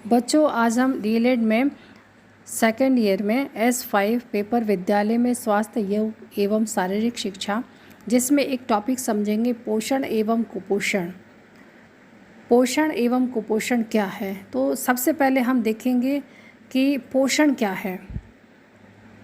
बच्चों, आज हम डीएलएड में सेकेंड ईयर में S5 पेपर विद्यालय में स्वास्थ्य योग एवं शारीरिक शिक्षा, जिसमें एक टॉपिक समझेंगे पोषण एवं कुपोषण। पोषण एवं कुपोषण क्या है? तो सबसे पहले हम देखेंगे कि पोषण क्या है।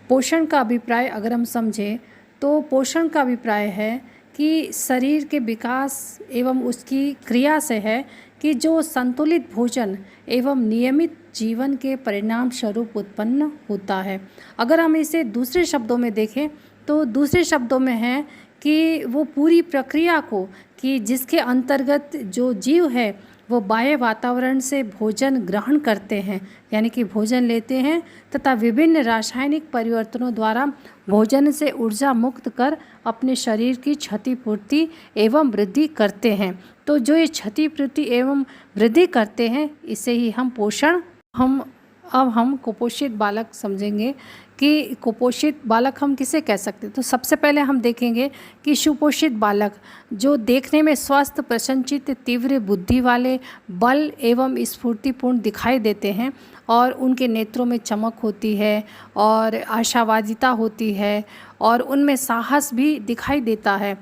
पोषण का अभिप्राय अगर हम समझें तो पोषण का अभिप्राय है कि शरीर के विकास एवं उसकी क्रिया से है कि जो संतुलित भोजन एवं नियमित जीवन के परिणाम स्वरूप उत्पन्न होता है। अगर हम इसे दूसरे शब्दों में देखें तो दूसरे शब्दों में है कि वो पूरी प्रक्रिया को कि जिसके अंतर्गत जो जीव है वो बाह्य वातावरण से भोजन ग्रहण करते हैं, यानी कि भोजन लेते हैं तथा विभिन्न रासायनिक परिवर्तनों द्वारा भोजन से ऊर्जा मुक्त कर अपने शरीर की क्षतिपूर्ति एवं वृद्धि करते हैं। तो जो ये क्षतिपूर्ति एवं वृद्धि करते हैं इसे ही हम पोषण अब हम कुपोषित बालक समझेंगे कि कुपोषित बालक हम किसे कह सकते हैं। तो सबसे पहले हम देखेंगे कि सुपोषित बालक जो देखने में स्वस्थ, प्रसन्नचित्त, तीव्र बुद्धि वाले, बल एवं स्फूर्तिपूर्ण दिखाई देते हैं और उनके नेत्रों में चमक होती है और आशावादिता होती है और उनमें साहस भी दिखाई देता है।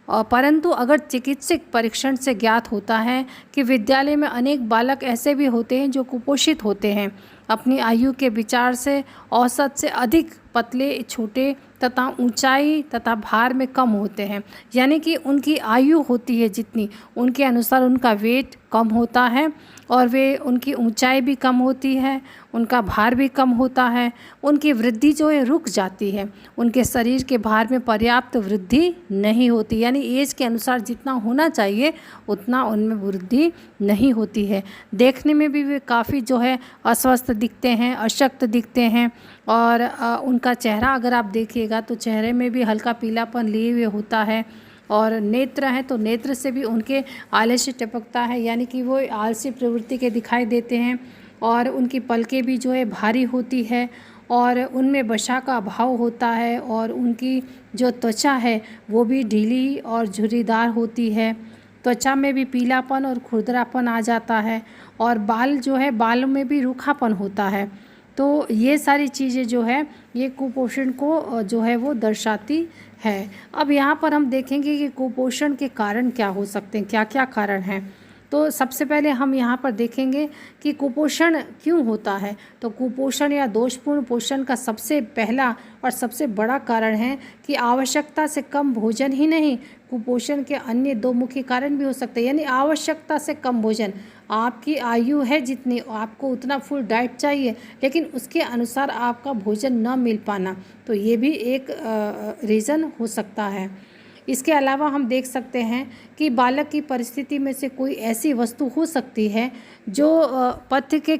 परंतु अगर चिकित्सक परीक्षण से ज्ञात होता है कि विद्यालय में अनेक बालक ऐसे भी होते हैं जो कुपोषित होते हैं, अपनी आयु के विचार से औसत से अधिक पतले, छोटे तथा ऊंचाई तथा भार में कम होते हैं, यानी कि उनकी आयु होती है जितनी उनके अनुसार उनका वेट कम होता है और वे उनकी ऊंचाई भी कम होती है, उनका भार भी कम होता है, उनकी वृद्धि जो है रुक जाती है, उनके शरीर के भार में पर्याप्त वृद्धि नहीं होती, यानी एज के अनुसार जितना होना चाहिए उतना उनमें वृद्धि नहीं होती है। देखने में भी वे काफ़ी जो है अस्वस्थ दिखते हैं, अशक्त दिखते हैं और उनका चेहरा अगर आप देखिएगा तो चेहरे में भी हल्का पीलापन लिए हुए होता है और नेत्र हैं तो नेत्र से भी उनके आलस्य टपकता है, यानी कि वो आलसी प्रवृत्ति के दिखाई देते हैं और उनकी पलकें भी जो है भारी होती है और उनमें वसा का अभाव होता है और उनकी जो त्वचा है वो भी ढीली और झुर्रीदार होती है। त्वचा में भी पीलापन और खुरदरापन आ जाता है और बाल जो है बालों में भी रूखापन होता है। तो ये सारी चीज़ें जो है ये कुपोषण को जो है वो दर्शाती है। अब यहाँ पर हम देखेंगे कि कुपोषण के कारण क्या हो सकते हैं, क्या क्या कारण हैं। तो सबसे पहले हम यहाँ पर देखेंगे कि कुपोषण क्यों होता है। तो कुपोषण या दोषपूर्ण पोषण का सबसे पहला और सबसे बड़ा कारण है कि आवश्यकता से कम भोजन ही नहीं, कुपोषण के अन्य दो मुख्य कारण भी हो सकते हैं। यानी आवश्यकता से कम भोजन, आपकी आयु है जितनी आपको उतना फुल डाइट चाहिए लेकिन उसके अनुसार आपका भोजन न मिल पाना, तो ये भी एक रीज़न हो सकता है। इसके अलावा हम देख सकते हैं कि बालक की परिस्थिति में से कोई ऐसी वस्तु हो सकती है जो पथ्य के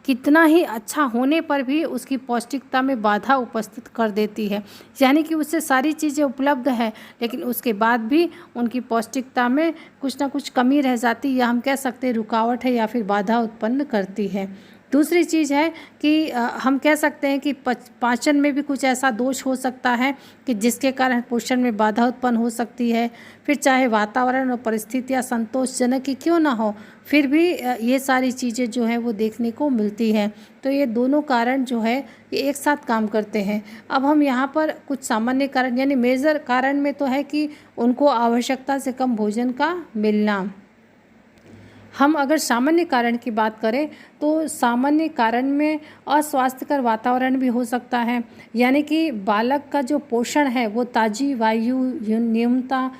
कितना ही अच्छा होने पर भी उसकी पौष्टिकता में बाधा उपस्थित कर देती है, यानी कि उससे सारी चीज़ें उपलब्ध है लेकिन उसके बाद भी उनकी पौष्टिकता में कुछ ना कुछ कमी रह जाती है या हम कह सकते हैं रुकावट है या फिर बाधा उत्पन्न करती है। दूसरी चीज़ है कि हम कह सकते हैं कि पाचन में भी कुछ ऐसा दोष हो सकता है कि जिसके कारण पोषण में बाधा उत्पन्न हो सकती है। फिर चाहे वातावरण और परिस्थितियाँ संतोषजनक ही क्यों ना हो, फिर भी ये सारी चीज़ें जो हैं वो देखने को मिलती हैं। तो ये दोनों कारण जो है ये एक साथ काम करते हैं। अब हम यहाँ पर कुछ सामान्य कारण यानी मेजर कारण में तो है कि उनको आवश्यकता से कम भोजन का मिलना। हम अगर सामान्य कारण की बात करें तो सामान्य कारण में अस्वास्थ्यकर वातावरण भी हो सकता है, यानी कि बालक का जो पोषण है वो ताज़ी वायु, नियमितता,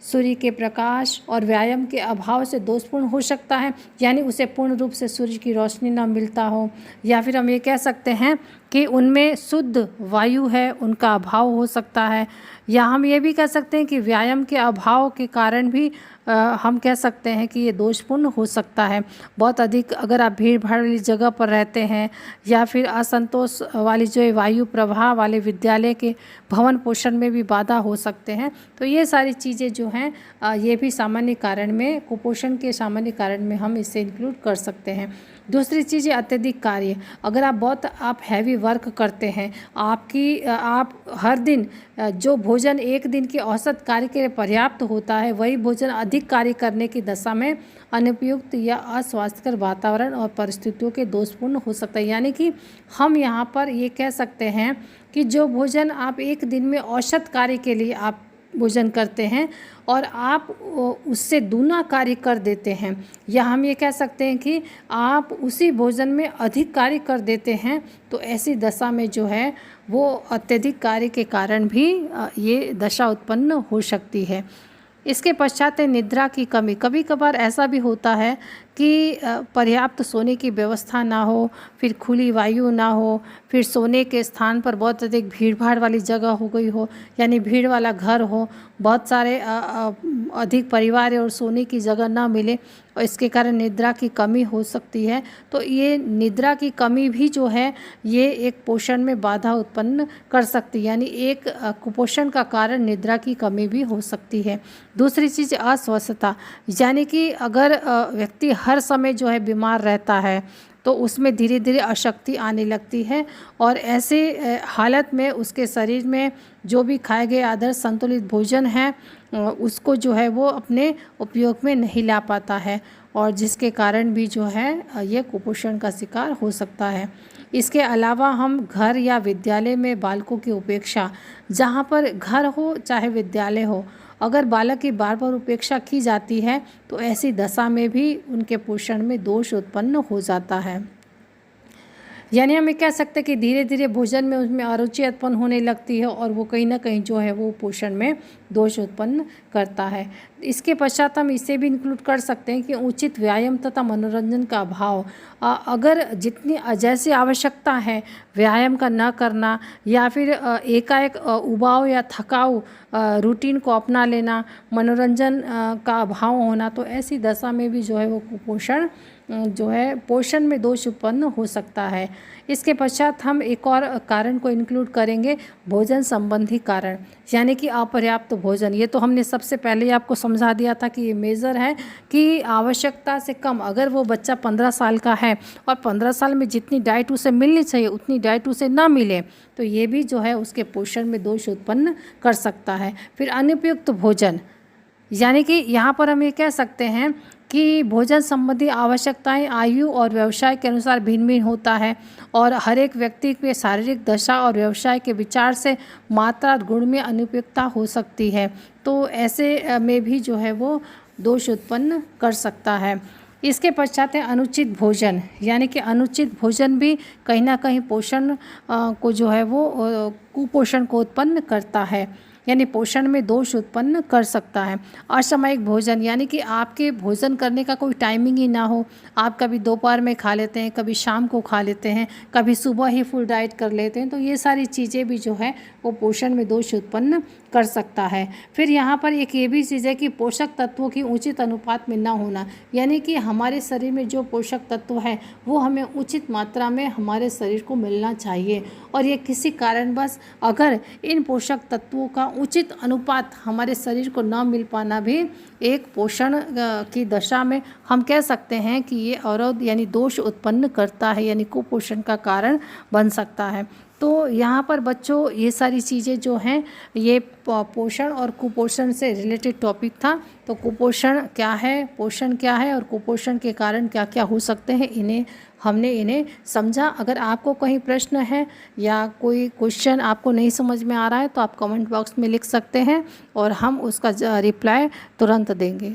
सूर्य के प्रकाश और व्यायाम के अभाव से दोषपूर्ण हो सकता है, यानी उसे पूर्ण रूप से सूर्य की रोशनी न मिलता हो, या फिर हम ये कह सकते हैं कि उनमें शुद्ध वायु है उनका अभाव हो सकता है, या हम ये भी कह सकते हैं कि व्यायाम के अभाव के कारण भी हम कह सकते हैं कि ये दोषपूर्ण हो सकता है। बहुत अधिक अगर आप भीड़ भाड़ वाली जगह पर रहते हैं या फिर असंतोष वाली जो वायु प्रवाह वाले विद्यालय के भवन पोषण में भी बाधा हो सकते हैं। तो ये सारी चीज़ें जो हैं ये भी सामान्य कारण में, कुपोषण के सामान्य कारण में हम इसे इंक्लूड कर सकते हैं। दूसरी चीज़ है अत्यधिक कार्य। अगर आप हैवी वर्क करते हैं, आप हर दिन जो भोजन एक दिन के औसत कार्य के लिए पर्याप्त होता है वही भोजन अधिक अधिक कार्य करने की दशा में अनुपयुक्त या अस्वास्थ्यकर वातावरण और परिस्थितियों के दोषपूर्ण हो सकता है। यानी कि हम यहाँ पर ये कह सकते हैं कि जो भोजन आप एक दिन में औसत कार्य के लिए आप भोजन करते हैं और आप उससे दूना कार्य कर देते हैं, या हम ये कह सकते हैं कि आप उसी भोजन में अधिक कार्य कर देते हैं, तो ऐसी दशा में जो है वो अत्यधिक कार्य के कारण भी ये दशा उत्पन्न हो सकती है। इसके पश्चात है निद्रा की कमी। कभी कभार ऐसा भी होता है कि पर्याप्त सोने की व्यवस्था ना हो, फिर खुली वायु ना हो, फिर सोने के स्थान पर बहुत अधिक भीड़ भाड़ वाली जगह हो गई हो, यानी भीड़ वाला घर हो, बहुत सारे अधिक परिवार और सोने की जगह ना मिले और इसके कारण निद्रा की कमी हो सकती है। तो ये निद्रा की कमी भी जो है ये एक पोषण में बाधा उत्पन्न कर सकती है, यानी एक कुपोषण का कारण निद्रा की कमी भी हो सकती है। दूसरी चीज़ अस्वस्थता, यानी कि अगर व्यक्ति हर समय जो है बीमार रहता है तो उसमें धीरे धीरे अशक्ति आने लगती है और ऐसे हालत में उसके शरीर में जो भी खाए गए आदर्श संतुलित भोजन है उसको जो है वो अपने उपयोग में नहीं ला पाता है और जिसके कारण भी जो है ये कुपोषण का शिकार हो सकता है। इसके अलावा हम घर या विद्यालय में बालकों की उपेक्षा, जहाँ पर घर हो चाहे विद्यालय हो, अगर बालक की बार बार उपेक्षा की जाती है तो ऐसी दशा में भी उनके पोषण में दोष उत्पन्न हो जाता है। यानी हम ये कह सकते हैं कि धीरे धीरे भोजन में उसमें अरुचि उत्पन्न होने लगती है और वो कहीं ना कहीं जो है वो पोषण में दोष उत्पन्न करता है। इसके पश्चात हम इसे भी इंक्लूड कर सकते हैं कि उचित व्यायाम तथा मनोरंजन का अभाव। अगर जितनी जैसी आवश्यकता है व्यायाम का न करना या फिर एकाएक उबाऊ या थकाऊ रूटीन को अपना लेना, मनोरंजन का अभाव होना, तो ऐसी दशा में भी जो है वो कुपोषण जो है पोषण में दोष उत्पन्न हो सकता है। इसके पश्चात हम एक और कारण को इंक्लूड करेंगे, भोजन संबंधी कारण, यानी कि अपर्याप्त भोजन। ये तो हमने सबसे पहले ही आपको समझा दिया था कि ये मेजर है कि आवश्यकता से कम, अगर वो बच्चा 15 साल का है और 15 साल में जितनी डाइट उसे मिलनी चाहिए उतनी डाइट उसे ना मिले तो ये भी जो है उसके पोषण में दोष उत्पन्न कर सकता है। फिर अनुपयुक्त भोजन, यानी कि यहाँ पर हम ये कह सकते हैं कि भोजन संबंधी आवश्यकताएं आयु और व्यवसाय के अनुसार भिन्न भिन्न होता है और हर एक व्यक्ति के शारीरिक दशा और व्यवसाय के विचार से मात्रा और गुण में अनुपयुक्तता हो सकती है, तो ऐसे में भी जो है वो दोष उत्पन्न कर सकता है। इसके पश्चात है अनुचित भोजन, यानी कि अनुचित भोजन भी कहीं ना कहीं पोषण को जो है वो कुपोषण को उत्पन्न करता है, यानी पोषण में दोष उत्पन्न कर सकता है। असामयिक भोजन, यानी कि आपके भोजन करने का कोई टाइमिंग ही ना हो, आप कभी दोपहर में खा लेते हैं, कभी शाम को खा लेते हैं, कभी सुबह ही फुल डाइट कर लेते हैं, तो ये सारी चीज़ें भी जो है वो पोषण में दोष उत्पन्न कर सकता है। फिर यहाँ पर एक ये भी चीज़ है कि पोषक तत्वों की उचित अनुपात में ना होना, यानी कि हमारे शरीर में जो पोषक तत्व है वो हमें उचित मात्रा में हमारे शरीर को मिलना चाहिए और ये किसी कारणवश अगर इन पोषक तत्वों का उचित अनुपात हमारे शरीर को न मिल पाना भी एक पोषण की दशा में हम कह सकते हैं कि ये अवरोध यानी दोष उत्पन्न करता है, यानी कुपोषण का कारण बन सकता है। तो यहाँ पर बच्चों ये सारी चीज़ें जो हैं ये पोषण और कुपोषण से रिलेटेड टॉपिक था। तो कुपोषण क्या है, पोषण क्या है और कुपोषण के कारण क्या क्या हो सकते हैं, हमने इन्हें समझा। अगर आपको कहीं प्रश्न है या कोई क्वेश्चन आपको नहीं समझ में आ रहा है तो आप कमेंट बॉक्स में लिख सकते हैं और हम उसका रिप्लाई तुरंत देंगे।